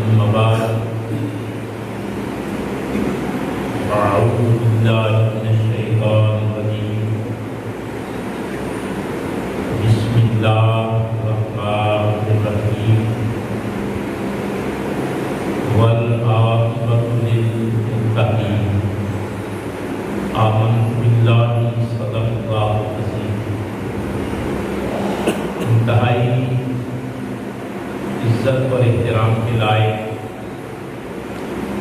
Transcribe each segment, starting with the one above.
أما بعد أعوذ بالله من الشيطان الرجيم بسم الله الرحمن الرحيم والعاقبة للمتقين آمنت بالله صدق الله العظيم۔ انتہائی عزت اور احترام کے لائق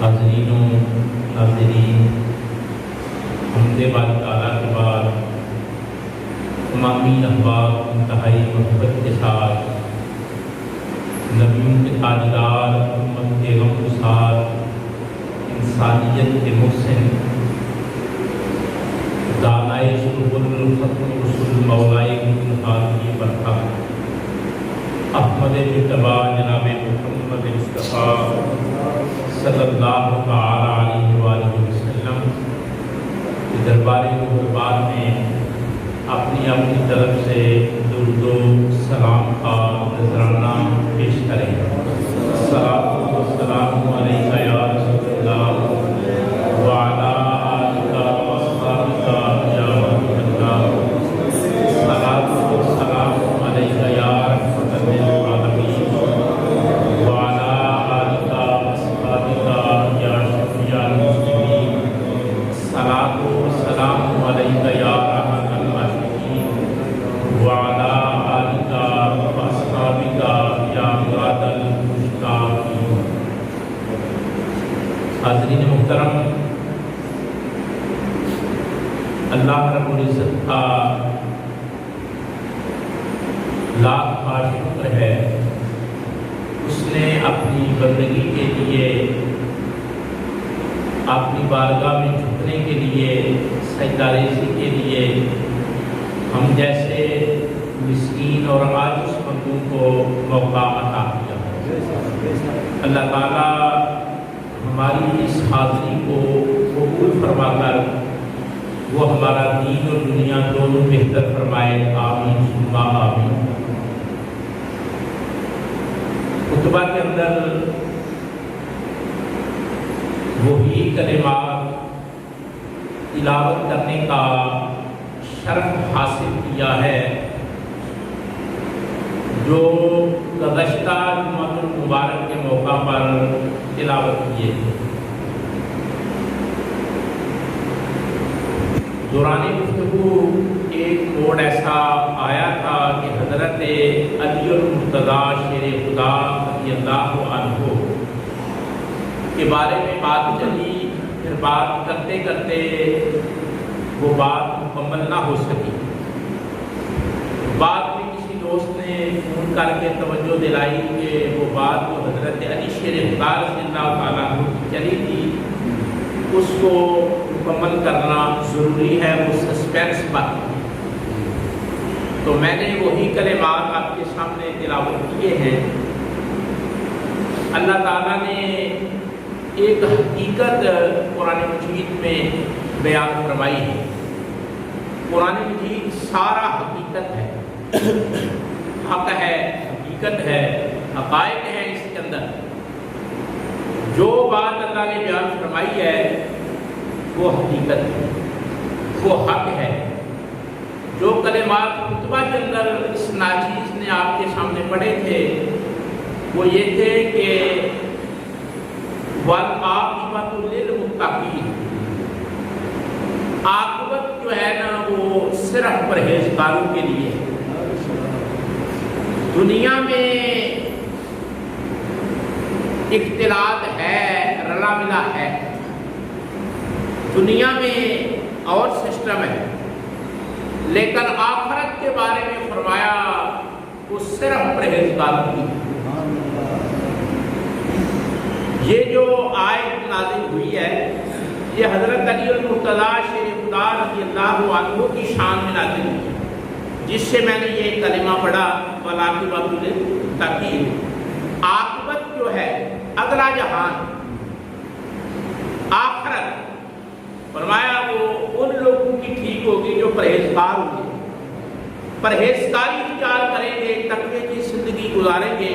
حاضرین و ناظرین، حمد باری تعالیٰ کے بعد تمامی احباب انتہائی محبت کے ساتھ نبیوں کے تاجدار، امت کے غمگسار، انسانیت کے محسن، دانائے سبل الختم رسول مولائے الحامی برکھا احمد مجتبیٰ جناب محمد مصطفیٰ صلی اللہ تعالی علیہ وآلہ وسلم کے دربار قربان میں اپنی طرف سے درود و سلام کا نذرانہ پیش کریں۔ الصلاۃ والسلام علیک یا رسول اللہ وعلی آلک واصحابک یا حبیب اللہ، الصلاۃ والسلام علیک یا رحمۃ للعالمین وعلی آلک واصحابک یا شفیع المسلمین، الصلاۃ والسلام علیک یا رحمۃ العاشقین وعلی آلک واصحابک یا مراد المشتاقین۔ حاضرین محترم، اللہ رب العزت کا لاکھ شکر ہے، اس نے اپنی بندگی کے لیے، اپنی بارگاہ میں جھکنے کے لیے، سجدہ ریزی کے لیے ہم جیسے مسکین اور عاجز بندوں کو موقع عطا کیا۔ اللہ تعالیٰ ہماری اس حاضری کو قبول فرما کر وہ ہمارا دین اور دنیا دونوں بہتر فرمائے، آمین ثم آمین۔ خطبہ کے اندر وہی کلمات تلاوت کرنے کا شرف حاصل کیا ہے جو گزشتہ جمعۃ المبارک کے موقع پر تلاوت کیے تھے۔ دوران گفتگو ایک موڑ ایسا آیا تھا کہ حضرت علی المرتضیٰ شیر خدا رضی اللہ عنہ کے بارے میں بات چلی، پھر بات کرتے کرتے وہ بات مکمل نہ ہو سکی۔ بعد میں کسی دوست نے فون کر کے توجہ دلائی کہ وہ بات جو حضرت علی شیر خدا رضی اللہ تعالیٰ عنہ کی چلی تھی اس کو مکمل کرنا ضروری ہے، وہ سسپینس بات۔ تو میں نے وہی کلمات آپ کے سامنے تلاوت کیے ہیں۔ اللہ تعالیٰ نے ایک حقیقت قرآن مجید میں بیان فرمائی ہے۔ قرآن مجید سارا حقیقت ہے، حق ہے، حقیقت ہے، حقائق ہیں اس کے اندر۔ جو بات اللہ نے بیان فرمائی ہے وہ حقیقت ہے، وہ حق ہے۔ جو کلمات خطبہ کے اندر اس ناچیز نے آپ کے سامنے پڑھے تھے وہ یہ تھے کہ وَالْعَاقِبَةُ لِلْمُتَّقِينَ، عاقبت جو ہے نا وہ صرف پرہیزگاروں کے لیے ہے۔ دنیا میں اختلاط ہے، رلا ملا ہے، دنیا میں اور سسٹم ہے، لیکن آخرت کے بارے میں فرمایا وہ صرف پرہیزگاروں کی۔ یہ جو آیت نازل ہوئی ہے یہ حضرت علی المرتضیٰ شیر خدا رضی اللہ عنہ کی شان میں نازل ہوئی ہے، جس سے میں نے یہ کلمہ پڑھا وَالْعَاقِبَةُ لِلْمُتَّقِينَ۔ عاقبت جو ہے اگلا جہان، آخرت، فرمایا وہ ان لوگوں کی ٹھیک ہوگی جو پرہیزگار ہوں گے، پرہیزگاری اختیار کریں گے، تقوی کی زندگی گزاریں گے،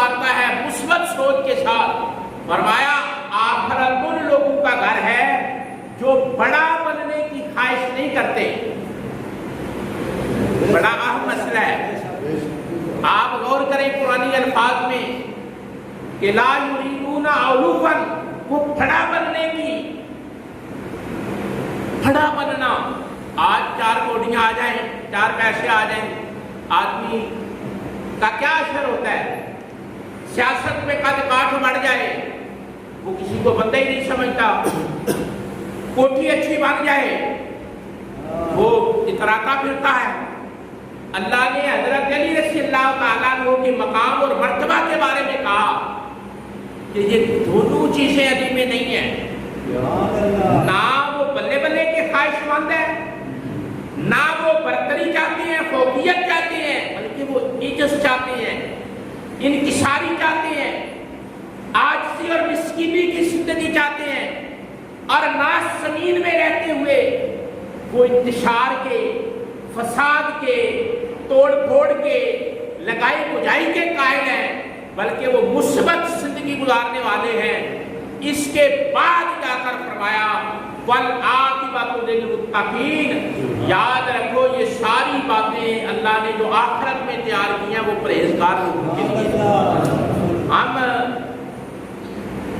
پکارتا ہے مثبت سوچ کے ساتھ، فرمایا آخرت ان لوگوں کا گھر ہے جو بڑا بننے کی خواہش نہیں کرتے۔ بڑا اہم مسئلہ ہے، آپ غور کریں قرآنی الفاظ میں کہ لا یریدون علوا، وہ بڑا بننے کی، بڑا بننا۔ آج 4 کوڑیاں آ جائیں، 4 پیسے آ جائیں، آدمی کا کیا اثر ہوتا ہے؟ سیاست میں قد کاٹھ بڑھ جائے، وہ کسی کو بندہ ہی نہیں سمجھتا۔ کوٹھی اچھی بن جائے، وہ اتراتا پھرتا ہے۔ اللہ نے حضرت علی رضی اللہ تعالیٰ عنہ کے مقام اور مرتبہ کے بارے میں کہا کہ یہ دونوں چیزیں علی میں نہیں ہیں، نہ وہ بلے بلے کے خواہش مند ہے، نہ وہ برتری چاہتے ہیں، فوقیت چاہتے ہیں، بلکہ وہ عجز چاہتے ہیں، انکساری چاہتے ہیں، عاجزی اور مسکینی کی زندگی چاہتے ہیں، اور ناز زمین میں رہتے ہوئے وہ انتشار کے، فساد کے، توڑ پھوڑ کے، لگائی بجائی کے قائل ہیں، بلکہ وہ مثبت زندگی گزارنے والے ہیں۔ اس کے بعد جا کر فرمایا وَالْعَاقِبَةُ لِلْمُتَّقِينَ، یاد رکھو یہ ساری باتیں اللہ نے جو آخرت میں تیار کی ہیں وہ پرہیزگار لوگوں کے لیے۔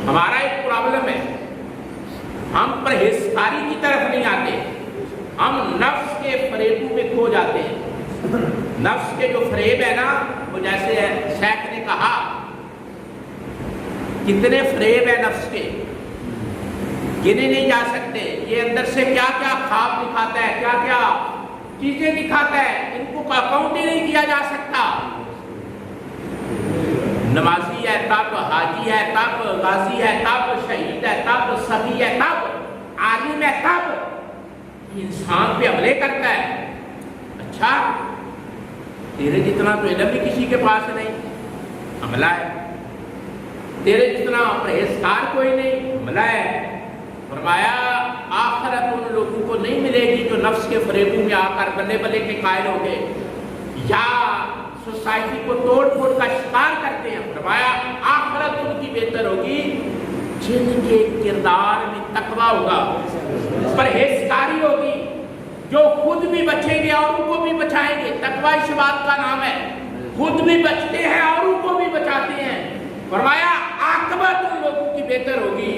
ہمارا ایک پرابلم ہے، ہم پرہیزگاری کی طرف نہیں آتے، ہم نفس کے فریبوں میں کھو جاتے ہیں۔ نفس کے جو فریب ہے نا، وہ جیسے شیخ نے کہا کتنے فریب ہیں نفس کے، گنے نہیں جا سکتے۔ یہ اندر سے کیا کیا خواب دکھاتا ہے، کیا کیا چیزیں دکھاتا ہے، ان کو اکاؤنٹ ہی نہیں کیا جا سکتا۔ نمازی ہے تب، حاجی ہے تب، غازی ہے تب، شہید ہے تب، سخی ہے تب، عالم ہے تب، انسان پہ حملے کرتا ہے۔ اچھا تیرے جتنا تو علم بھی کسی کے پاس نہیں، حملہ ہے۔ تیرے جتنا پرہیزگار کوئی نہیں، حملہ ہے۔ فرمایا آخرت ان لوگوں کو نہیں ملے گی جو نفس کے فریبوں میں آ کر بلے بلے کے قائل ہو گئے یا سوسائٹی کو توڑ پھوڑ کا شکار کرتے ہیں۔ فرمایا آخرت ان کی بہتر ہوگی جن کے کردار میں تقویٰ ہوگا، پرہیزگاری ہوگی، جو خود بھی بچیں گے اور ان کو بھی بچائیں گے۔ تقویٰ اس بات کا نام ہے، خود بھی بچتے ہیں اور ان کو بھی بچاتے ہیں۔ فرمایا عاقبت ان لوگوں کی بہتر ہوگی۔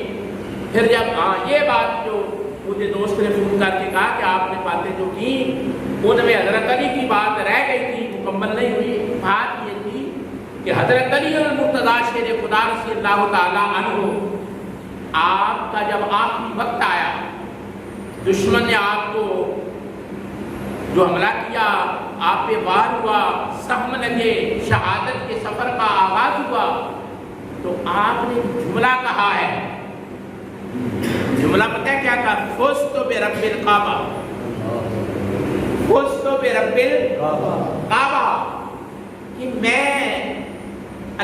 پھر جب یہ بات جو مجھے دوست نے فون کر کے کہا کہ آپ نے باتیں جو کی ان میں حضرت علی کی بات رہ گئی تھی، مکمل نہیں ہوئی۔ بات یہ تھی کہ حضرت علی المرتضیٰ شیر خدا رضی اللہ تعالیٰ عنہ، آپ کا جب آخری وقت آیا، دشمن نے آپ کو جو حملہ کیا، آپ پہ وار ہوا، زخم لگے، شہادت کے سفر کا آغاز ہوا، تو آپ نے جملہ کہا ہے۔ جملہ پتہ ہے کیا کہا؟ فزت برب الکعبہ، فزت برب الکعبہ، کہ میں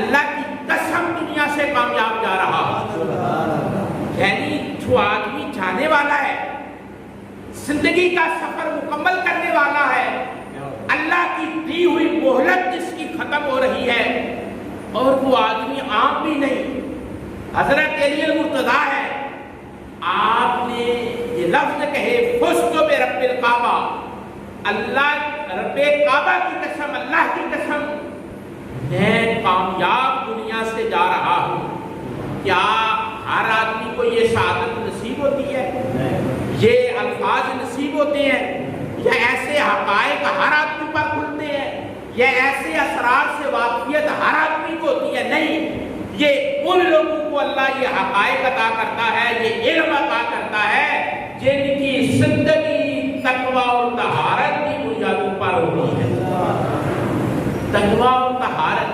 اللہ کی قسم دنیا سے کامیاب جا رہا ہوں۔ یعنی جو آدمی جانے والا ہے، زندگی کا سفر مکمل کرنے والا ہے، اللہ کی دی ہوئی مہلت جس کی ختم ہو رہی ہے، اور وہ آدمی عام بھی نہیں، حضرت علی المرتضیٰ ہے۔ آپ نے یہ لفظ کہے فزت برب الکعبہ، اللہ رب کعبہ کی قسم، اللہ کی قسم، میں کامیاب دنیا سے جا رہا ہوں۔ کیا ہر آدمی کو یہ سعادت نصیب ہوتی ہے؟ یہ الفاظ نصیب ہوتے ہیں؟ یا ایسے حقائق ہر آدمی پر کھلتے ہیں؟ یا ایسے اسرار سے واقفیت ہر آدمی کو ہوتی ہے؟ نہیں، یہ ان لوگوں کو اللہ یہ حقائق عطا کرتا ہے، یہ علم عطا کرتا ہے جن کی زندگی تقویٰ اور طہارت کی بنیادوں پر ہوتی ہے۔ تقویٰ اور طہارت،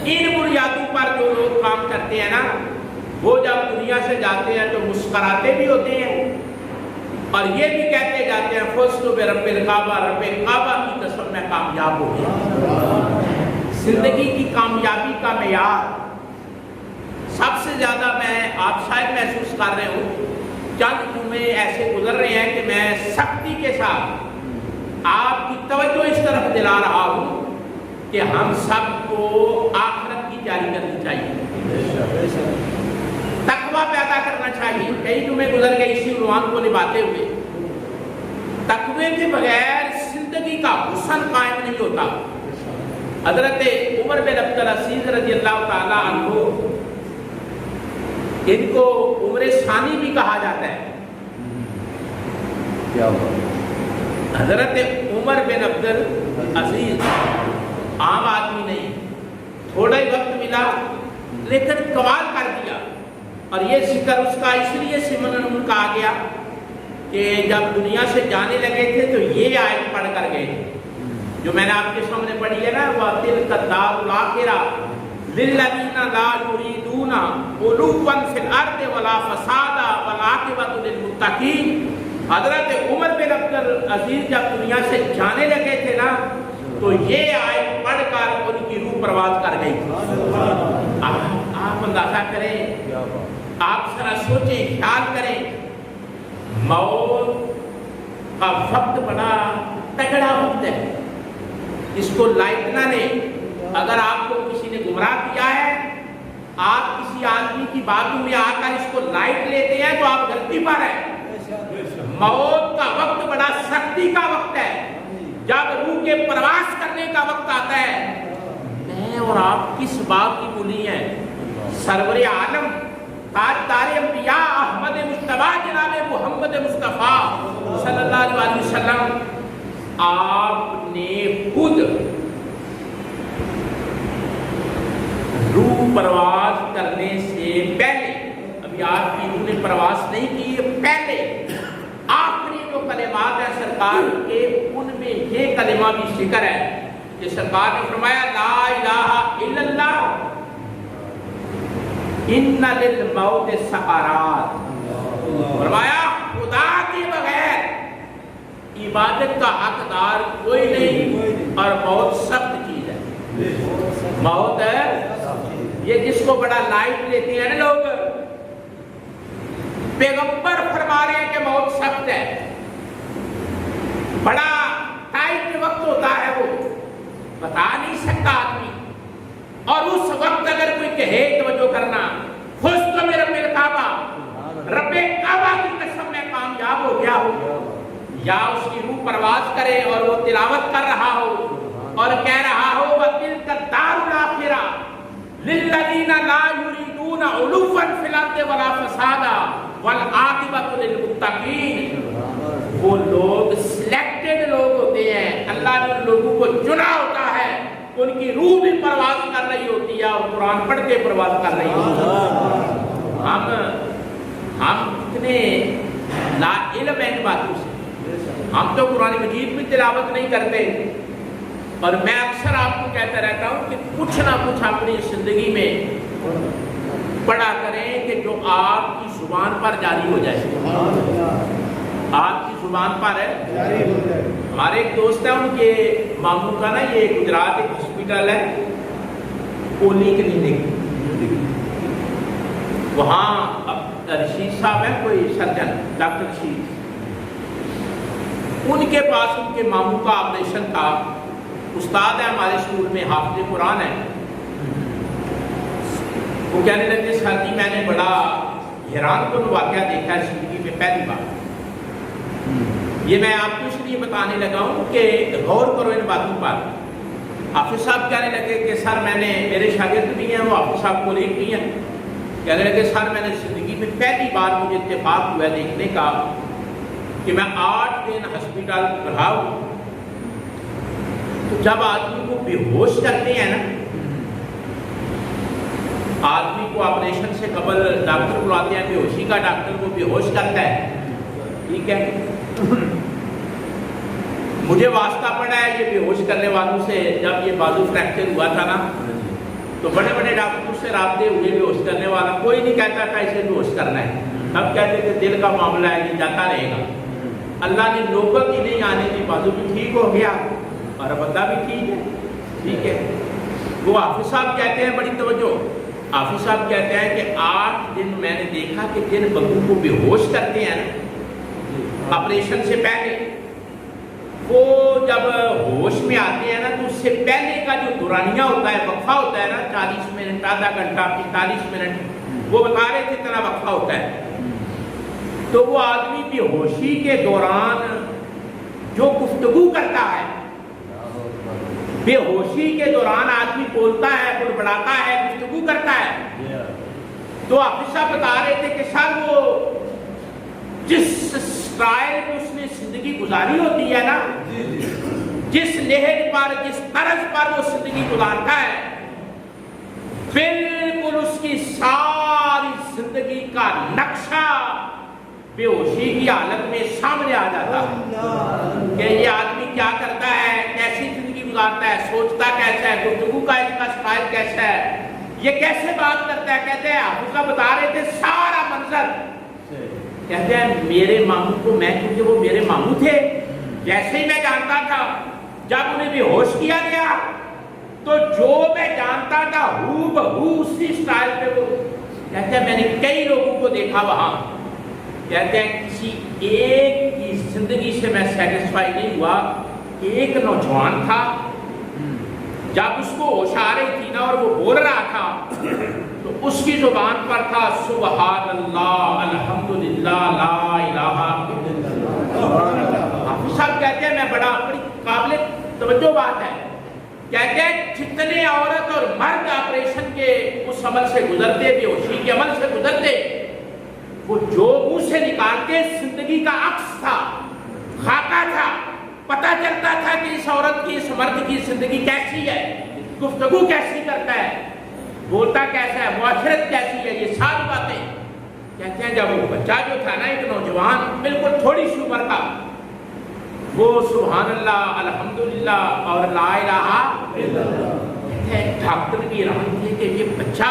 ان بنیادوں پر جو لوگ کام کرتے ہیں نا، وہ جب دنیا سے جاتے ہیں تو مسکراتے بھی ہوتے ہیں اور یہ بھی کہتے جاتے ہیں فزت برب الکعبہ، رب کعبہ کی قسم میں کامیاب ہو گیا۔ زندگی کی کامیابی کا معیار سب سے زیادہ میں آپ شاید محسوس کر رہے ہوں، چند جمعے ایسے گزر رہے ہیں کہ میں سختی کے ساتھ آپ کی توجہ اس طرف دلا رہا ہوں کہ ہم سب کو آخرت کی تیاری کرنی چاہیے، تقویٰ پیدا کرنا چاہیے. کئی جمعے گزر گئے اسی عنوان کو نبھاتے ہوئے. تقوی کے بغیر زندگی کا حسن قائم نہیں ہوتا. حضرت عمر بن عبد العزیز رضی اللہ تعالیٰ عنہ، ان کو عمر ثانی بھی کہا جاتا ہے. حضرت عمر بن عبد العزیز عام آدمی نہیں، تھوڑا ہی وقت ملا لیکن کمال کر دیا. اور یہ ذکر اس کا اس لیے سمن کا آ گیا کہ جب دنیا سے جانے لگے تھے تو یہ آیت پڑھ کر گئے جو میں نے آپ کے سامنے پڑھی ہے نا، وَتِلْكَ الدَّارُ الْآخِرَةُ لِلَّذِينَ لَا يُرِيدُونَ عُلُوًّا فِي الْأَرْضِ وَلَا فَسَادًا وَالْعَاقِبَةُ لِلْمُتَّقِينَ. حضرت عمر بن عبد العزیز جب دنیا سے جانے لگے تھے نا تو یہ آیت پڑھ کر ان کی روح پرواز کر گئی. آپ اندازہ کریں، آپ ذرا سوچیں، خیال کریں، موت کا وقت بڑا تگڑا وقت ہے. اس کو لائٹ نہ لیں. اگر آپ کو کسی نے گمراہ کیا ہے، آپ کسی آدمی کی باتوں میں آ کر اس کو لائٹ لیتے ہیں تو آپ غلطی پر ہیں. موت کا وقت بڑا سختی کا وقت ہے. جب روح کے پرواز کرنے کا وقت آتا ہے، میں اور آپ کس بات کی بولی ہیں؟ سرور عالم تاجدار انبیاء احمد مصطفیٰ جناب محمد مصطفیٰ صلی اللہ علیہ وسلم، آپ نے خود روح پرواز کرنے سے پہلے، ابھی آپ کی روح نے پرواز نہیں کی، پہلے آخری جو کلمات ہیں سرکار کے، ان میں یہ کلمہ بھی ذکر ہے کہ سرکار نے فرمایا لا الہ الا اللہ ان للموت سکرات. فرمایا خدا کے بغیر عبادت کا حقدار کوئی نہیں اور موت سخت چیز ہے. موت ہے یہ جس کو بڑا لائٹ لیتے ہیں نا لوگ. پیغمبر فرما رہے ہیں کہ موت سخت ہے، بڑا ٹائٹ وقت ہوتا ہے، وہ بتا نہیں سکتا آدمی. اور اس وقت اگر کوئی کہے توجہ کرنا، خوش تو میں رب کعبہ، رب کعبہ کی قسم میں کامیاب ہو گیا ہو، یا اس کی روح پرواز کرے اور وہ تلاوت کر رہا ہو اور کہہ رہا ہو وَتِلْكَ الدَّارُ الْآخِرَةُ لِلَّذِينَ لَا يُرِيدُونَ عُلُوًّا فِي الْأَرْضِ وَلَا فَسَادًا وَالْعَاقِبَةُ لِلْمُتَّقِينَ. وہ لوگ سلیکٹڈ لوگ ہوتے ہیں، اللہ نے ان لوگوں کو چنا ہوتا ہے، ان کی روح بھی پرواز کر رہی ہوتی ہے اور قرآن پڑھ کے پرواز کر رہی ہوتی ہے. ہم کتنے لا علم ہیں ان باتوں سے. ہم تو قرآن مجید میں تلاوت نہیں کرتے، اور میں اکثر آپ کو کہتا رہتا ہوں کہ کچھ نہ کچھ اپنی زندگی میں پڑھا کریں کہ جو آپ کی زبان پر جاری ہو جائے. آپ کی زبان پر ہے. ہمارے ایک دوست ہیں، ان کے ماموں کا نا یہ گجرات ایک ہاسپٹل ہے پولی کلینک، وہاں رشید صاحب ہیں کوئی سرجن، ڈاکٹر رشید. ان کے پاس ان کے ماموں کا آپریشن تھا. استاد ہے ہمارے اسکول میں، حافظ قرآن ہے. وہ کہنے لگے سر جی میں نے بڑا حیران کن واقعہ دیکھا ہے زندگی میں پہلی بار. یہ میں آپ کو اس لیے بتانے لگا ہوں کہ غور کرو ان باتوں پر. حافظ صاحب کہنے لگے کہ سر میں نے، میرے شاگرد بھی ہیں، وہ حافظ صاحب کولیگ بھی ہیں، کہنے لگے سر میں نے زندگی میں پہلی بار مجھے اتفاق ہوا دیکھنے کا کہ میں 8 دن ہسپتال رہا ہوں. تو جب آدمی کو بے ہوش کرتے ہیں نا، آدمی کو آپریشن سے قبل ڈاکٹر بلاتے ہیں، بے ہوشی کا ڈاکٹر کو بے ہوش کرتا ہے، ٹھیک ہے. مجھے واسطہ پڑا ہے یہ بے ہوش کرنے والوں سے. جب یہ بازو فریکچر ہوا تھا نا تو بڑے بڑے ڈاکٹر سے رابطے ہوئے بے ہوش کرنے والا. کوئی نہیں کہتا تھا اسے بے ہوش کرنا ہے، اب کہتے تھے دل کا معاملہ ہے یہ جاتا رہے گا. اللہ نے نوبت ہی نہیں آنے دی، بازو بھی ٹھیک ہو گیا اور بندہ بھی ٹھیک ہے. ٹھیک ہے. وہ حافظ صاحب کہتے ہیں، بڑی توجہ، حافظ صاحب کہتے ہیں کہ 8 دن میں نے دیکھا کہ جن بندوں کو بے ہوش کرتے ہیں نا آپریشن سے پہلے، وہ جب ہوش میں آتے ہیں نا تو اس سے پہلے کا جو دورانیہ ہوتا ہے، وقفہ ہوتا ہے نا، 40 منٹ، آدھا گھنٹہ، 45 منٹ، وہ بتا رہے تھے اتنا وقفہ ہوتا ہے. تو وہ آدمی بے ہوشی کے دوران جو گفتگو کرتا ہے، بے ہوشی کے دوران آدمی بولتا ہے، بڑبڑاتا ہے، گفتگو کرتا ہے. تو حافظ صاحب بتا رہے تھے کہ سر وہ جس سٹائل میں اس نے زندگی گزاری ہوتی ہے نا، جس نہج پر، جس طرز پر وہ زندگی گزارتا ہے، بالکل اس کی ساری زندگی کا نقشہ بے ہوشی کی حالت میں سامنے آ جاتا ہے کہ یہ آدمی کیا کرتا ہے، کیسی زندگی گزارتا ہے، سوچتا کیسا ہے، گفتگو کا اس کا سٹائل کیسا ہے، یہ کیسے بات کرتا ہے. کہتے ہیں حافظ صاحب بتا رہے تھے سارا منظر، کہتے ہیں میرے ماموں کو، میں کیونکہ وہ میرے ماموں تھے، جیسے ہی میں جانتا تھا، جب انہیں بے ہوش کیا گیا تو جو میں جانتا تھا ہو بہو اسی سٹائل پہ وہ. کہتے ہیں میں نے کئی لوگوں کو دیکھا وہاں، کہتے ہیں کسی ایک کی زندگی سے میں سیٹسفائی نہیں ہوا. ایک نوجوان تھا، جب اس کو ہوش آ رہی تھی نا اور وہ بول رہا تھا تو اس کی زبان پر تھا سبحان اللہ، الحمدللہ، لا الہ الا اللہ. حافظ صاحب کہتے ہیں میں بڑی قابل توجہ بات ہے، کہتے ہیں جتنے عورت اور مرد آپریشن کے اس عمل سے گزرتے، بے ہوشی کے عمل سے گزرتے، وہ جو منہ سے نکالتے زندگی کا عکس تھا، خاکہ تھا. پتہ چلتا تھا کہ اس عورت کی، اس مرد کی زندگی کیسی ہے، گفتگو کیسی کرتا ہے، بولتا کیسا ہے، معاشرت کیسی ہے، یہ ساری باتیں. کہتے ہیں جب وہ بچہ جو تھا نا، ایک نوجوان بالکل تھوڑی سی عمر کا، وہ سبحان اللہ، الحمدللہ اور لا الہ الا اللہ. کہتے ہیں ڈاکٹر کی رحمت تھی کہ یہ بچہ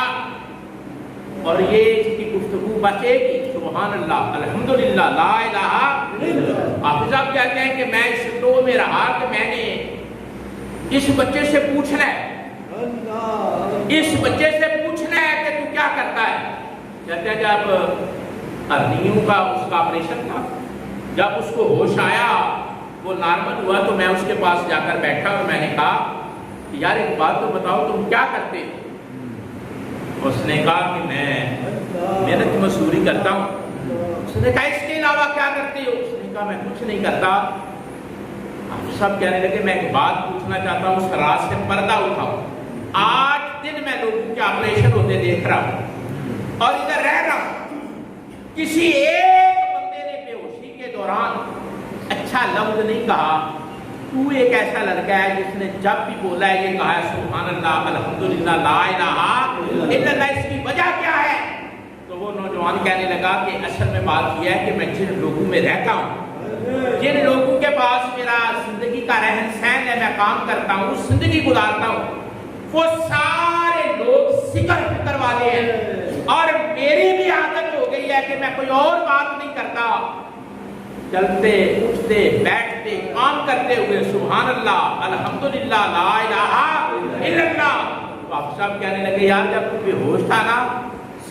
اور یہ اس کی گفتگو بچے گی، سبحان اللہ، الحمدللہ، لا الہ الا اللہ. حافظ صاحب کہتے ہیں کہ میں اس شو میں رہا کہ میں نے اس بچے سے پوچھنا ہے، اس بچے سے پوچھنا ہے کہ تو کیا کرتا ہے. کہتے ہیں جب ہرنیوں کا اس کا آپریشن تھا، جب اس کو ہوش آیا، وہ نارمل ہوا، تو میں اس کے پاس جا کر بیٹھا اور میں نے کہا کہ یار ایک بات تو بتاؤ تم کیا کرتے. اس نے کہا کہ میں محنت مزدوری کرتا ہوں. اس نے کہا اس کے علاوہ کیا کرتے ہو؟ اس نے کہا میں کچھ نہیں کرتا. آپ سب کہنے لگے میں ایک بات پوچھنا چاہتا ہوں، اس راز سے پردہ اٹھاؤ. 8 دن میں لوگوں کے آپریشن ہوتے دیکھ رہا ہوں اور ادھر رہ رہا ہوں، کسی ایک بندے نے بے ہوشی کے دوران اچھا لفظ نہیں کہا. تو ایک ایسا لڑکا ہے جس نے جب بھی بولا ہے یہ کہا ہے سبحان اللہ، الحمدللہ، لا الہ الا اللہ. اس کی وجہ کیا ہے؟ تو وہ نوجوان کہنے لگا کہ اصل میں بات یہ ہے کہ میں جن لوگوں میں رہتا ہوں، جن لوگوں کے پاس میرا زندگی کا رہن سہن ہے، میں کام کرتا ہوں، زندگی گزارتا ہوں، وہ سارے لوگ فکر فکر والے ہیں. اور میری بھی عادت ہو گئی ہے کہ میں کوئی اور بات نہیں کرتا، چلتے اٹھتے بیٹھتے کام کرتے ہوئے سبحان اللہ، الحمدللہ، لا الہ الا اللہ. تو آپ صاحب کہنے لگے یار جب تو بے ہوش تھا نا،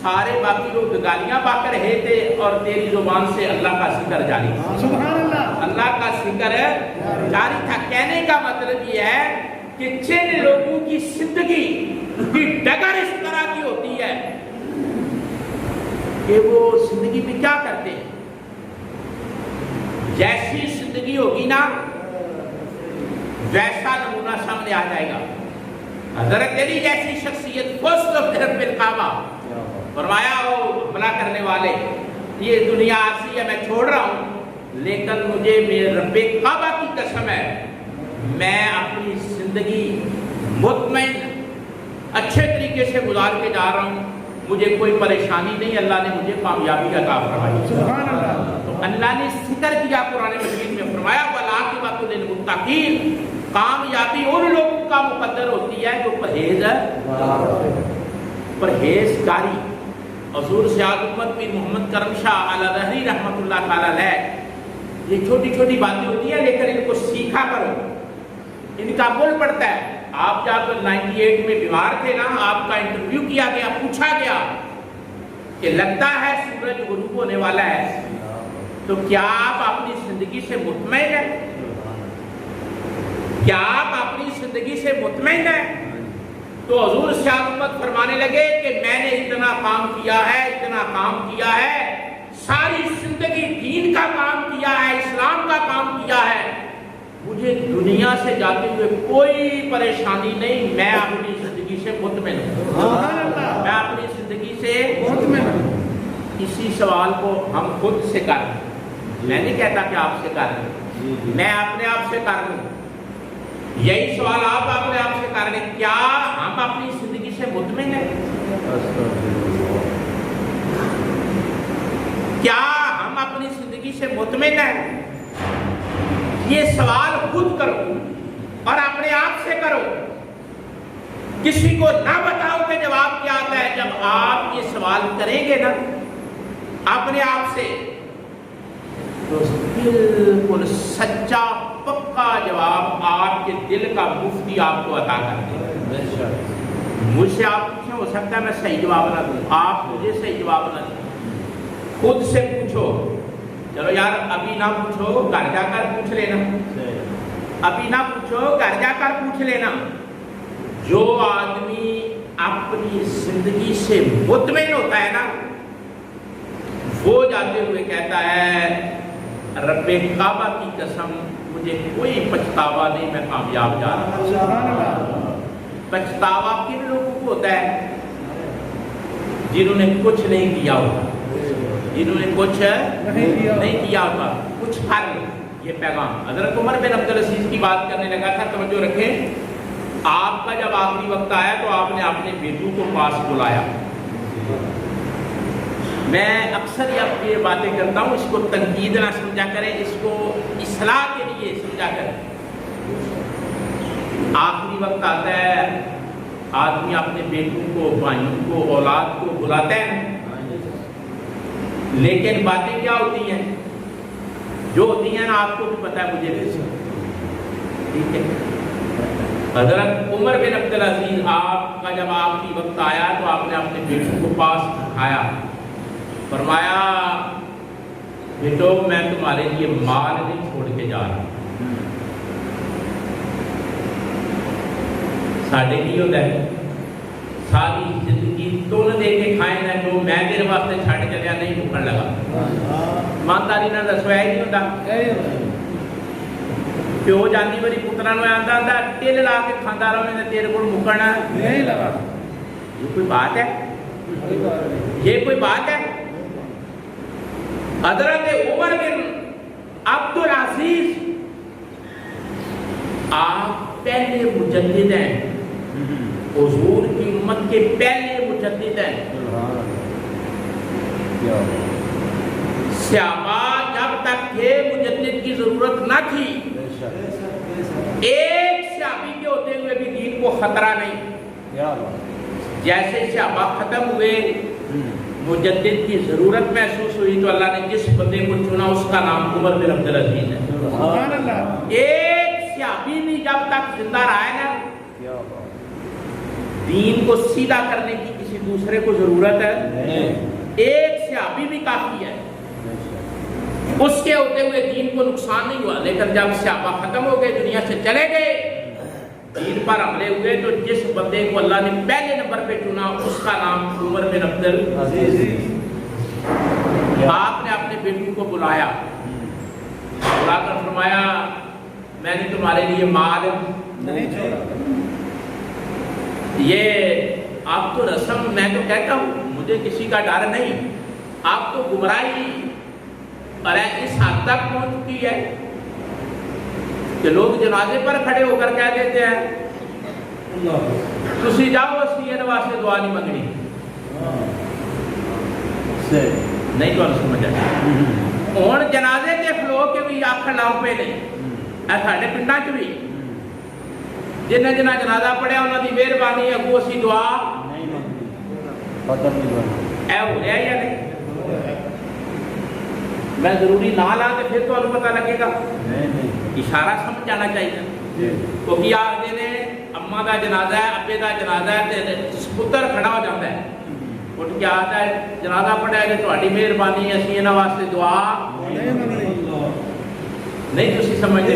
سارے باقی لوگ گالیاں پا کر رہے تھے اور تیری زبان سے اللہ کا ذکر جاری تھا. سبحان اللہ، اللہ کا ذکر جاری تھا. کہنے کا مطلب یہ ہے کہ جن لوگوں کی زندگی کی ڈگر اس طرح کی ہوتی ہے کہ وہ زندگی میں کیا کرتے ہیں، جیسی زندگی ہوگی نا ویسا نمونہ سامنے آ جائے گا. حضرت علی جیسی شخصیت فوسط و فرق بالکعبہ، فرمایا وہ حملہ کرنے والے، یہ دنیا عارضی ہے، میں چھوڑ رہا ہوں، لیکن مجھے میرے رب کعبہ کی قسم ہے میں اپنی زندگی مطمئن اچھے طریقے سے گزار کے جا رہا ہوں، مجھے کوئی پریشانی نہیں، اللہ نے مجھے کامیابی عطا فرمائی. سبحان اللہ. تو اللہ نے ذکر کیا قرآن مجید میں، فرمایا والعاقبۃ للمتقین، کامیابی ان لوگوں کا مقدر ہوتی ہے جو پرہیزگاری. حضور سیاد امت پیر محمد کرم شاہ اعلی دہری رحمۃ اللہ تعالی علیہ، یہ چھوٹی چھوٹی باتیں ہوتی ہیں لیکن ان کو سیکھا کرو، ان کا مول پڑتا ہے. آپ جب 98 میں بیمار تھے نا، آپ کا انٹرویو کیا گیا، پوچھا گیا کہ لگتا ہے سورج غروب ہونے والا ہے، تو کیا آپ اپنی زندگی سے مطمئن ہیں؟ کیا آپ اپنی زندگی سے مطمئن ہیں؟ تو حضور ارشاد امت فرمانے لگے کہ میں نے اتنا کام کیا ہے، اتنا کام کیا ہے، ساری زندگی دین کا کام کیا ہے، اسلام کا کام کیا ہے، مجھے دنیا سے جاتے ہوئے کوئی پریشانی نہیں، میں اپنی زندگی سے مطمئن ہوں، میں اپنی زندگی سے مطمئن ہوں۔ اسی سوال کو ہم خود سے کر رہے ہیں، میں نہیں کہتا کہ آپ سے کر رہے ہیں، میں اپنے آپ سے کر رہا ہوں، یہی سوال آپ اپنے آپ سے کر رہے ہیں، کیا ہم اپنی زندگی سے مطمئن ہیں؟ کیا ہم اپنی زندگی سے مطمئن ہیں؟ یہ سوال خود کرو اور اپنے آپ سے کرو، کسی کو نہ بتاؤ کہ جواب کیا آتا ہے۔ جب آپ یہ سوال کریں گے نا اپنے آپ سے تو بالکل سچا پکا جواب آپ کے دل کا مفتی آپ کو عطا کر دے گا۔ مجھ سے آپ پوچھیں، ہو سکتا ہے میں صحیح جواب نہ دوں، آپ مجھے صحیح جواب نہ دیں، خود سے پوچھو۔ چلو یار ابھی نہ پوچھو، گھر جا کر پوچھ لینا، ابھی نہ پوچھو، گھر جا کر پوچھ لینا۔ جو آدمی اپنی زندگی سے مطمئن ہوتا ہے نا، وہ جاتے ہوئے کہتا ہے رب کعبہ کی قسم مجھے کوئی پچھتاوا نہیں، میں کامیاب جا رہا ہوں۔ پچھتاوا کن لوگوں کو ہوتا ہے؟ جنہوں نے کچھ نہیں کیا ہوتا، جنہوں نے کچھ نہیں کیا ہوتا، کچھ فرق۔ یہ پیغام حضرت عمر بن عبدالعزیز کی بات کرنے لگا تھا، توجہ رکھیں۔ آپ کا جب آخری وقت آیا تو آپ نے اپنے بیٹوں کو پاس بلایا۔ میں اکثر یہ باتیں کرتا ہوں، اس کو تنقید نہ سمجھا کریں، اس کو اصلاح کے لیے سمجھا کریں۔ آخری وقت آتا ہے، آدمی اپنے بیٹوں کو، بھائیوں کو، اولاد کو بلاتا ہے، لیکن باتیں کیا ہوتی ہیں؟ جو ہوتی ہیں نا آپ کو بھی پتا ہے، مجھے بھی، ٹھیک ہے۔ حضرت عمر بن عبدالعزیز آپ کا جب آخری وقت آیا تو آپ نے اپنے بیٹوں کو پاس اٹھایا، فرمایا بیٹو میں تمہارے لیے مال نہیں چھوڑ کے جا رہا ہوں۔ ساڑھے کی ہوتا ہے ساری زندگی تن دے کے کھائے نہ، جو میں تیرے واسطے چھڑ چلیا نہیں مکن لگا۔ ایمانداری نہ دسو ہے نہیں ہوتا، پیو جاندی بڑی پترا نو آتا آتا ٹل لا کے کھانا رہے تیرے کو مکنا نہیں لگا۔ یہ کوئی بات ہے؟ یہ کوئی بات ہے؟ حضرت عمر بن عبدالعزیز آپ پہلے مجدد ہیں، حضور کی امت کے پہلے مجدد ہیں۔ صحابہ جب تک تھے مجدد کی ضرورت نہ تھی، ایک صحابی کے ہوتے ہوئے بھی دین کو خطرہ نہیں۔ جیسے صحابہ ختم ہوئے، مجدد کی ضرورت محسوس ہوئی تو اللہ نے جس بندے کو چنا اس کا نام عمر بن عبدالعزیز ہے۔ ایک صحابی بھی جب تک زندہ رہا ہے نا، دین کو سیدھا کرنے کی کسی دوسرے کو ضرورت ہے، ایک صحابی بھی کافی ہے، اس کے ہوتے ہوئے دین کو نقصان نہیں ہوا۔ لیکن جب صحابہ ختم ہو گئے، دنیا سے چلے گئے، دین پر حملے ہوئے، تو جس بندے کو اللہ نے پہلے نمبر پہ چنا اس کا نام عمر بن عبدالعزیز۔ آپ نے اپنے بیٹوں کو بلایا، بلا کر فرمایا میں نے تمہارے لیے مال نہیں چھوڑا۔ یہ آپ تو رسم، میں تو کہتا ہوں مجھے کسی کا ڈر نہیں، آپ تو گمراہی اور اس حد تک پہنچ چکی ہے کہ لوگ جنازے پر کھڑے ہو کر کہہ دیتے ہیں تسی جاؤ وسیعت واسطے دعا نہیں منگنی۔ نہیں تو سمجھ آئی ہوں جنازے کے کھلو کے بھی آخر لاؤ پہ نہیں، اے ساڈے پنڈاں چ بھی جنہ جنہ جنازہ پڑھیا انہاں دی مہربانی اگوں اسی دعا نہیں منگنی۔ اے ہو رہا یا نہیں؟ میں ضروری نہ لا تو پھر تو پتہ لگے گا، اشارہ سمجھ جانا چاہیے۔ تو کیا آخر نے اما کا جنازہ ہے، ابے کا جنازہ ہے، پتر کھڑا ہو جاتا ہے، اٹھ کے آتا ہے جنازہ پڑھا ہے کہ تہاڈی مہربانی ہے، اسی انہاں واسطے دعا نہیں تسی سمجھتے۔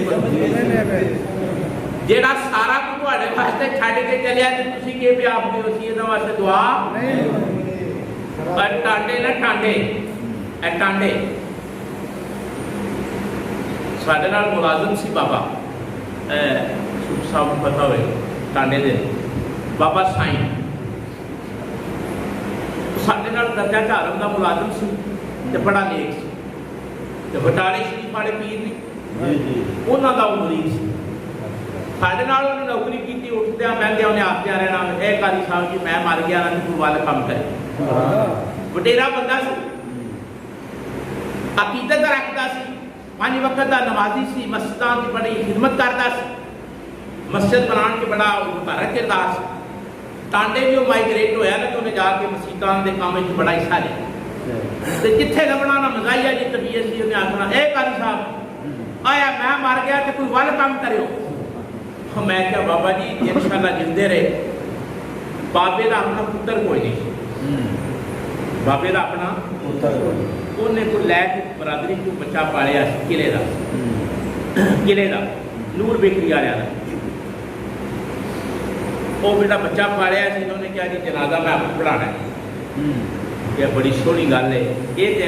ਜਿਹੜਾ ਸਾਰਾ ਕੁਝ ਤੁਹਾਡੇ ਵਾਸਤੇ ਛੱਡ ਕੇ ਚੱਲਿਆ ਤੇ ਤੁਸੀਂ ਕੀ ਆਖਦੇ ਹੋ ਸੀ ਇਹਨਾਂ ਵਾਸਤੇ ਦੁਆ ਪਰ ਟਾਂਡੇ ਨਾ ਟਾਂਡੇ ਇਹ ਟਾਂਡੇ ਸਾਡੇ ਨਾਲ ਮੁਲਾਜ਼ਮ ਸੀ ਬਾਬਾ ਸਭ ਨੂੰ ਪਤਾ ਹੋਵੇ ਟਾਂਡੇ ਦੇ ਬਾਬਾ ਸਾਈਂ ਸਾਡੇ ਨਾਲ ਦਰਜਾ ਧਾਰਨ ਦਾ ਮੁਲਾਜ਼ਮ ਸੀ ਤੇ ਬੜਾ ਨੇਕ ਸੀ ਤੇ ਬਟਾਲੇ ਸ਼ਰੀਫ ਵਾਲੇ ਪੀਰ ਨੇ ਉਹਨਾਂ ਦਾ ਉਹ ਮੁਰੀਦ ਸੀ ਸਾਡੇ ਨਾਲ ਉਹਨੇ ਨੌਕਰੀ ਕੀਤੀ ਉੱਠਦਿਆਂ ਬਹਿੰਦਿਆਂ ਉਹਨੇ ਆਖਦਿਆਂ ਰਹਿਣਾ ਇਹ ਕਾਰੀ ਸਾਹਿਬ ਜੀ ਮੈਂ ਮਰ ਗਿਆ ਨਾ ਤੂੰ ਵੱਲ ਕੰਮ ਕਰੇ ਵਡੇਰਾ ਬੰਦਾ ਸੀ ਅਕੀਦਤ ਰੱਖਦਾ ਸੀ 5 ਵਕਤ ਦਾ ਨਮਾਜ਼ੀ ਸੀ ਮਸਜਿਦਾਂ ਦੀ ਬੜੀ ਖਿਦਮਤ ਕਰਦਾ ਸੀ ਮਸਜਿਦ ਬਣਾਉਣ 'ਚ ਬੜਾ ਮੁਬਾਰਕ ਕਿਰਦਾਰ ਸੀ ਟਾਂਡੇ ਵੀ ਉਹ ਮਾਈਗ੍ਰੇਟ ਹੋਇਆ ਨਾ ਤੇ ਉਹਨੇ ਜਾ ਕੇ ਮਸਜਿਦਾਂ ਦੇ ਕੰਮ ਵਿੱਚ ਬੜਾ ਹਿੱਸਾ ਲਿਆ ਤੇ ਜਿੱਥੇ ਲੱਭਣਾ ਨਾ ਮਜ਼ਾਈਆ ਦੀ ਤਬੀਅਤ ਸੀ ਉਹਨੇ ਆਖਣਾ ਇਹ ਕਾਰੀ ਸਾਹਿਬ ਆਇਆ ਮੈਂ ਮਰ ਗਿਆ ਤੇ ਕੋਈ ਵੱਲ ਕੰਮ ਕਰਿਓ ਮੈਂ ਕਿਹਾ ਬਾਬਾ ਜੀ ਇਨਸ਼ਾਅੱਲਾ ਜਿੰਦੇ ਰਹੇ ਬਾਬੇ ਦਾ ਆਪਣਾ ਪੁੱਤਰ ਕੋਈ ਨਹੀਂ ਬਾਬੇ ਦਾ ਆਪਣਾ ਪੁੱਤਰ ਉਹਨੇ ਕੋਈ ਲੈ ਕੇ ਬਰਾਦਰੀ ਨੂੰ ਬੱਚਾ ਪਾਲਿਆ ਸੀ ਕਿਲੇ ਦਾ ਨੂਰ ਬੇਕਰੀ ਵਾਲਿਆਂ ਦਾ ਉਹ ਬੇਟਾ ਬੱਚਾ ਪਾਲਿਆ ਸੀ ਉਹਨੇ ਕਿਹਾ ਜੀ ਜਨਾਜ਼ਾ ਮੈਂ ਆਪ ਪੜਾਣਾ ਇਹ ਬੜੀ ਸੋਹਣੀ ਗੱਲ ਹੈ ਇਹ ਤੇ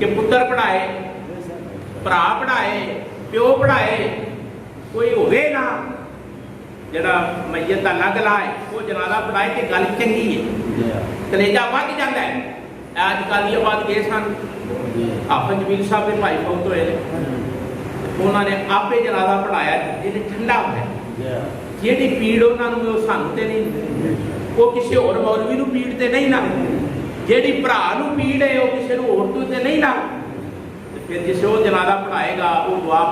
ਕਿ ਪੁੱਤਰ ਪੜਾਏ ਭਰਾ ਪੜਾਏ ਪਿਓ ਪੜਾਏ ਕੋਈ ਹੋਵੇ ਨਾ ਜਿਹੜਾ ਮਈਤ ਦਾ ਲੱਗ ਲਾਏ ਉਹ ਜਨਾਜ਼ਾ ਪੜਾਏ ਕਿ ਗੱਲ ਚੰਗੀ ਹੈ ਕਲੇਜਾ ਵੱਧ ਜਾਂਦਾ ਹੈ ਅੱਜ ਕੱਲ੍ਹ ਇਹ ਬਾਤ ਗਏ ਸਨ ਹਾਫਿਜ਼ ਜਮੀਲ ਸਾਹਿਬ ਦੇ ਭਾਈ ਫੌਤ ਹੋਏ ਨੇ ਉਹਨਾਂ ਨੇ ਆਪੇ ਜਨਾਜ਼ਾ ਪੜਾਇਆ ਜਿਹਨੇ ਠੰਡਾ ਹੋਇਆ ਜਿਹੜੀ ਪੀੜ ਉਹਨਾਂ ਨੂੰ ਉਹ ਸਾਨੂੰ ਤੇ ਨਹੀਂ ਉਹ ਕਿਸੇ ਹੋਰ ਮੌਲਵੀ ਨੂੰ ਪੀੜ ਤੇ ਨਹੀਂ ਨਾ ਜਿਹੜੀ ਭਰਾ ਨੂੰ ਪੀੜ ਹੈ ਉਹ ਕਿਸੇ ਨੂੰ ਹੋਰ ਤੋਂ ਤੇ ਨਹੀਂ ਨਾ ਫਿਰ ਜਿਸ ਉਹ ਜਨਾਜ਼ਾ ਪੜਾਏਗਾ ਉਹ ਦੁਆ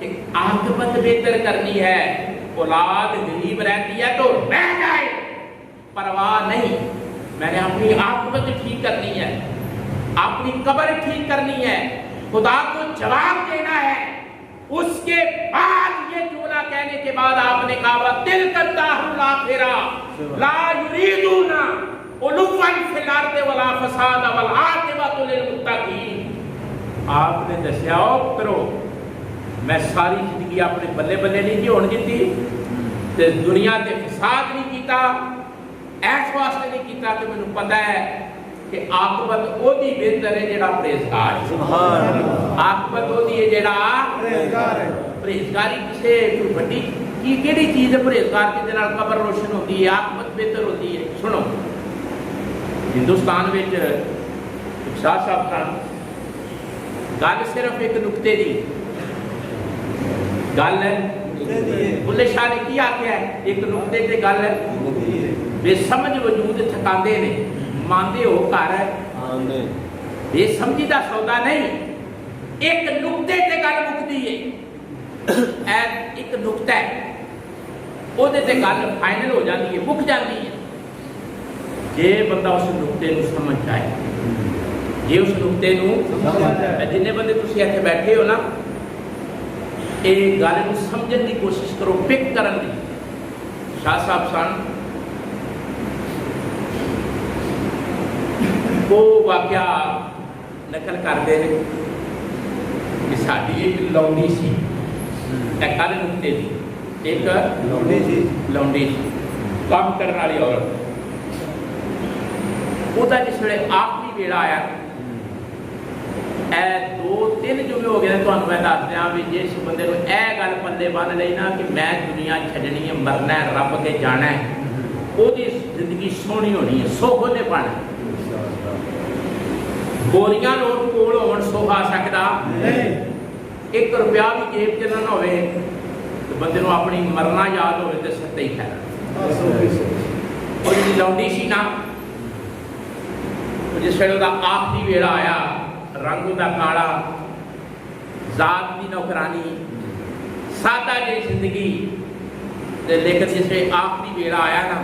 کہ عاقبت بہتر کرنی ہے، اولاد غریب رہتی ہے تو رہ جائے، پرواہ نہیں، میں نے اپنی عاقبت ٹھیک کرنی ہے، اپنی قبر ٹھیک کرنی ہے، خدا کو جواب دینا ہے۔ اس کے بعد یہ جملہ کہنے کے بعد آپ نے کہا تِلْکَ الدَّارُ الْآخِرَةُ لَا يُرِيدُونَ عُلُوًّا فِي الْأَرْضِ وَلَا فَسَادًا وَالْعَاقِبَةُ لِلْمُتَّقِينَ۔ آپ نے دسیا او کرو میں ساری زندگی اپنے بلے بلے نہیں جی ہون دیتی تے دنیا تے فساد نہیں کیتا، ایس واسطے نہیں کیتا کہ مجھے پتہ ہے کہ عاقبت او دی بہتر ہے جڑا پرہیزگار ہے۔ سبحان اللہ۔ عاقبت او دی ہے جڑا پرہیزگار ہے۔ پرہیزگاری کسے کوئی بڑی کی کیڑی چیز ہے پرہیزگار کے نال قبر روشن ہوتی ہے، عاقبت بہتر ہوتی ہے۔ سنو ہندوستان وچ شاہ صاحب سن گل صرف ایک نقطے دی گل ہے، بلے شاہ نے کی آکھیا ہے ایک نقطے تے گل ہے، بے سمجھ وجود تھکاندے نے ماندے ہو کر ہے، بے سمجھی دا سودا نہیں، ایک نقطے تے گل مکدی ہے، ایک نقطہ ہے او دے تے گل فائنل ہو جاتی ہے، مک جاتی ہے جے بندہ اس نقطے نو سمجھ جائے، جے اس نقطے نو جننے بندے تسی ایتھے بیٹھے ہو نا اے گل نو سمجھن دی کوشش کرو، پک کرن دی۔ شاہ صاحب سن وہ واقعہ نقل کرتے ہیں کہ ساری ایک لونڈی سی، ایک گل نقطے دی، ایک لونڈی سی کام کرنے والی عورت، وہ جس ویلے آخری ویلا آیا اے دو تین جملے ہو گئے تو میں دس دیا بھی جس بندے کو اے گل پلے بن لئی نا کہ میں دنیا چھڈنی ہے، مرنا ہے، رب کے جانا ہے، وہ زندگی سونی ہونی ہے، سوہنے پانا ہے، بوریاں لوگ کول ہون سو آ سکتا ایک روپیہ بھی جیب چ نہ ہوئے تو بندے نو اپنی مرنا یاد ہوئے تو ستے ہی خیر اور جی لونڈی سی نا جس ویلے دا آخری ویلا آیا، رنگ دا کالا، ذات دی نوکرانی، سادہ جی زندگی، لیکن جس ویلے آخری ویلا آیا نا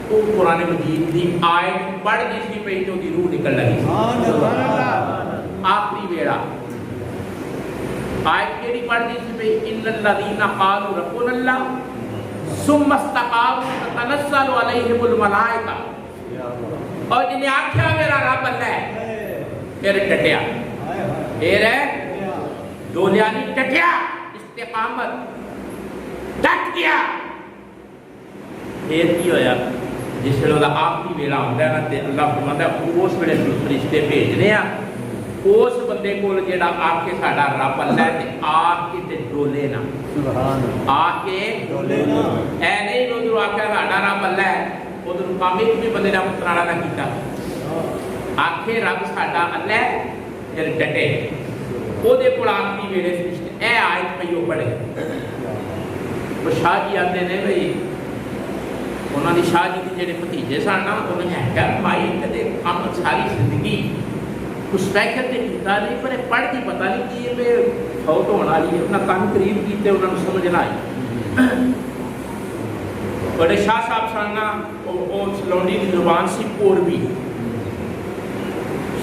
وہ قرآن مجید دی آیت پڑھ دی سی پئی تو دی روح نکل لگی، آخری ویلا آیت کیڑی پڑھ دی سی پئی ان الذین قالوا ربنا اللہ ثم استقاموا تتنزل علیہم الملائکہ، اور جنہیں آکھیا میرا رب اللہ ہے پھر ٹٹیا، پھر دولیانی ٹٹیا، استقامت ڈٹ گیا، پھر کی ہویا جس ویلے آخری ویلا ہوتا ہے نا تے اللہ فرماتا ہے اس ویلے فرشتے بھیجنے ہیں اس بندے کول جیڑا آ کے ساڈا رب اللہ ہے تے آ کے تے ڈولے نا، آ کے ڈولے نا، اے نہیں لوگ آ کے ساڈا رب اللہ ہے ادھر کام ایک بھی بندے نے پترانا نہ کیتا، آکھے رب ساڈا اللہ ہے جل ڈٹے وہ دے کول آخری ویلے فرشتے اے آیت پئیو پڑھے، وہ شاہ جی آتے نے بھئی انہوں نے شاہ جی کے جڑے بھتیجے سن نا انہوں نے کہا مائی کدے کم ساری زندگی کچھ پیکر تے کیتا نہیں پر پڑھ کے پتہ نہیں کہ یہ فوت ہونے والی ہے، انہاں کان قریب کیتے انہوں نے سمجھ نہ آئی۔ بڑے شاہ صاحب سن نا اس لونڈی کی زبان سی پوربی،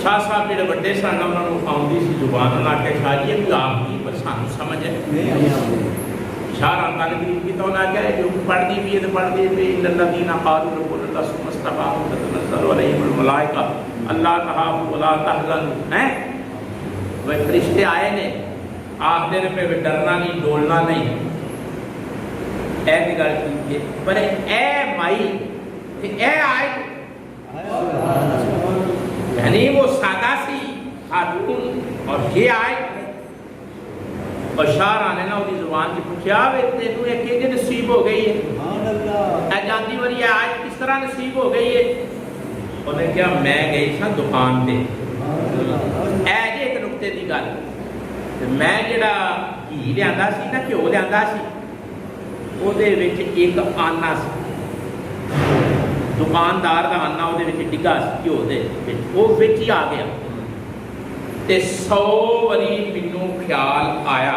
شاہ صاحب جڑے بڑے سن انہوں نے آؤندی سی زبان، انہوں نے کہا شاہ جی یہ آپ کی پر سانو سمجھ ہے، شاہ رحمتہ قریب کی تو انہوں نے کہا جو پڑھ دی بھی ہے تو پڑھ دی بھی ان الذین قالوا ربنا اللہ ثم استقاموا تتنزل علیہم الملائکہ اللہ تخافوا ولا تحزنوا، ہیں وہ فرشتے آئے نے آخر پہ ڈرنا نہیں ڈولنا نہیں، اے دی گل کیجیے پر اے مائی اے آئے یعنی وہ سادہ سی خاتون اور یہ آئے اور شاہ رانے نے وہ زبان کی پوچھا وے تینوں یہ کہ نصیب ہو گئی ہے، اے جاندی وری آج کس طرح نصیب ہو گئی ہے؟ انہوں نے کہا میں گئی سا دکان تے، اے جی ایک نقطے دی گل، میں جڑا گھی لیاندا سی نا گھیو لیاندا سی وہ دے وچ ایک آنا سی، دکاندار دا آنا وہ دے وچ ڈگا سی گھیو دے وچ، وہ وچ ہی آ گیا تے 100 وری مینوں خیال آیا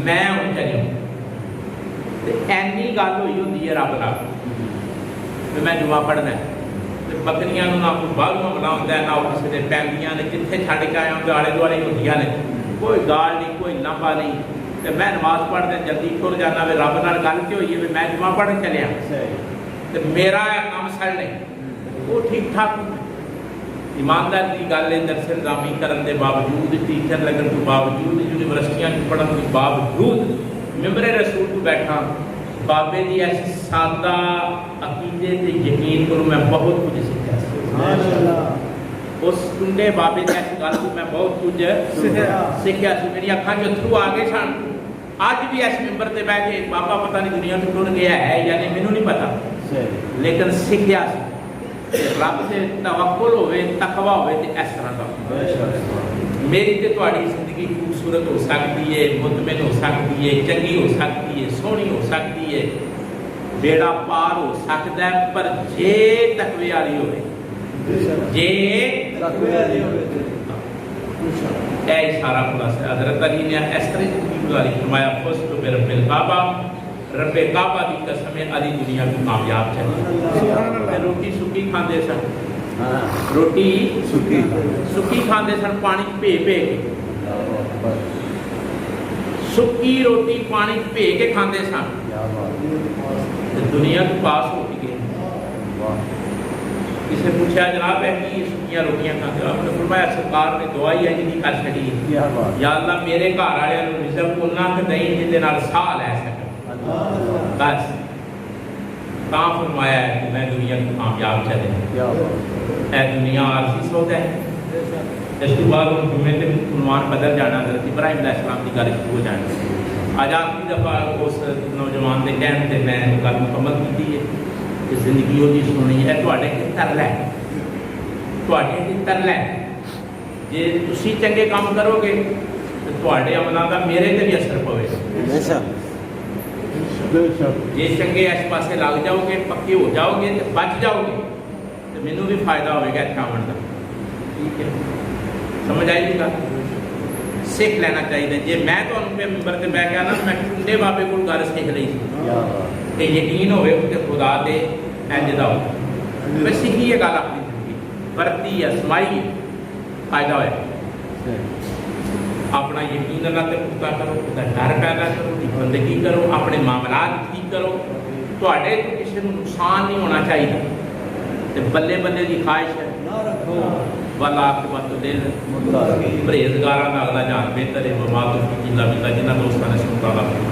میں ہوں چلوں اینی گل ہوئی ہوتی ہے رب نال میں جمعہ پڑھنا ہے بکریاں نہ کوئی باہروں بنا ہوتا ہے نہ وہ کسی کے پیندیاں نے جتنے چھڈ کے آیا ہوں آلے دوالے ہوتی نے کوئی گال نہیں کوئی لمبا نہیں تو میں نماز پڑھتے جلدی ٹر جانا بھی رب نال گل کی ہوئی ہے بھی میں جمعہ پڑھ چلیا تو میرا کام سڑ نہیں وہ ٹھیک ٹھاک ایماندار کی گل ہے درس نظامی کرنے کے باوجود ٹیچر لگن کے باوجود یونیورسٹیاں پڑھنے کے باوجود ممبر رسول کو بیٹھا بابے کی ایسی سادہ عقیدے سے یقین کروں میں بہت کچھ سیکھا اس ٹنڈے بابے کی ایسی گل کو میں بہت کچھ سیکھا سی میری اکھان جو تھرو آگے سن اج بھی اس ممبر سے بہ کے بابا پتہ نہیں دنیا سے ٹر گیا ہے یا نہیں مینوں نہیں پتا لیکن سیکھا سی رب سے توکل ہوئے تقوی ہوئے تو اس طرح کا میری تے تہاڈی زندگی خوبصورت ہو سکتی ہے مطمئن ہو سکتی ہے چنگی ہو سکتی ہے سونی ہو سکتی ہے بیڑا پار ہو سکتا ہے پر جے تقوی والی ہوئے جے تقوی والی ہوئے اے اشارہ خلاصہ حضرت علی نے اس طرح زندگی گزاری فرمایا فزت برب الکعبہ رب کعبہ کی قسم علی دنیا کی کامیاب چلی روٹی سکی کھاندے سن روٹی سکی کھاندے سن پانی پے پے کے سکی روٹی پانی پے کے کھاندے سن دنیا کی پاس ہو گئی کسی نے پوچھا جناب ہے کہ سکیاں روٹیاں کھاتے آپ نے فرمایا سرکار نے دعائی ہے جنہیں کر چڑی یا اللہ میرے گھر والے رزق انہاں تے دیں جن نال ساہ لے سکے بس کہاں فرمایا ہے کہ میں دنیا کی کامیاب چلے اے دنیا عارضی سودا ہے اس کے بعد ان جمعے کے عنوان بدل جانا حضرت ابراہیم علیہ السلام کی گل شروع ہو جانی آج آخری دفعہ اس نوجوان کے کہنے سے میں گل مکمل کی ہے کہ زندگی وہ سننی ہے تواڈے کی ترلا ہے تواڈے کی ترلا ہے جے تسی چنگے کام کرو گے تو تواڈے عملاں دا میرے تے بھی اثر پوے گا جے چنگے اس پاسے لگ جاؤ گے پکے ہو جاؤ گے تو بچ جاؤ گے تو مینوں بھی فائدہ ہوئے گا کامن کا ٹھیک ہے سمجھ آئی جی گا سیکھ لینا چاہیے جی میں تو پہ ممبر سے بہ گیا نا میں ٹنڈے بابے کو گل سیکھ رہی تھی کہ یقین ہوئے کہ خدا دے انج دا ہو میں سیکھی یہ گل اپنی زندگی برتی اسمائی فائدہ ہوئے اپنا یقین اللہ تے پختہ کرو خدا ڈر پیدا کرو بندگی کرو اپنے معاملات ٹھیک کرو تواڈے تو کسی کو نقصان نہیں ہونا چاہیے تے بلے بلے دی خواہش ہے والا عاقبت دل پرہیزگاراں دا اگلا جان بہتر ہے وما تو اللہ باللہ جنہاں دوستاں نے سنتا